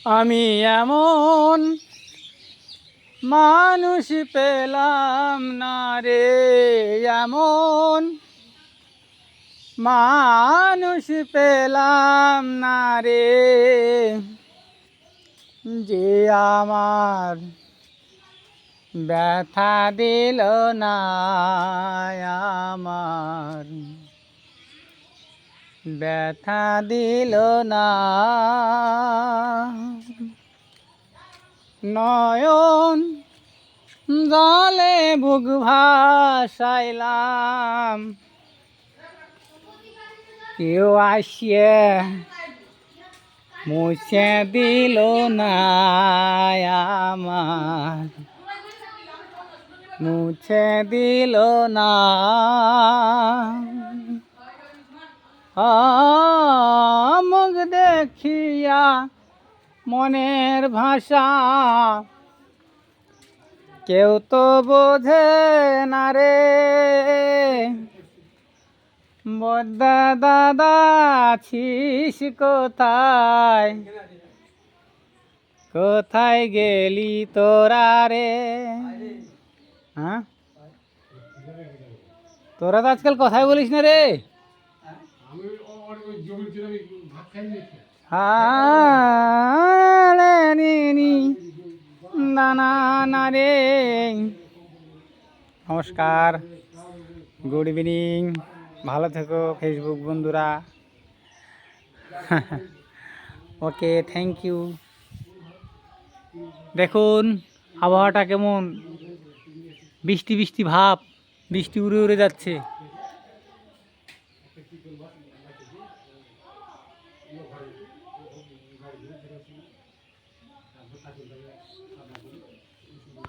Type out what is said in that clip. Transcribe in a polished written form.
আমি এমন মানুষ পেলাম না রে, এমন মানুষ পেলাম না রে, যে আমার ব্যথা দিল না, আমার ব্যথা দিল না। নয়ন জলে বুক ভাসাইলাম, কেউ আসিয়া মুছে দিল না, আমার মুছে দিল না। মুখ দেখিয়া মনের ভাষা কেউ তো বোঝে না রে, বদ্দা দাদা আছিস কোথায়, কোথায় গেলি তোরা রে? হ্যাঁ, তোরা তো আজকাল কথাই বলিস না রে। না না রে। নমস্কার, গুড ইভিনিং, ভালো থেকো ফেসবুক বন্ধুরা। ওকে, থ্যাংক ইউ। দেখুন আবহাওয়াটা কেমন, বৃষ্টি বৃষ্টি ভাব, বৃষ্টি উড়ে উড়ে যাচ্ছে।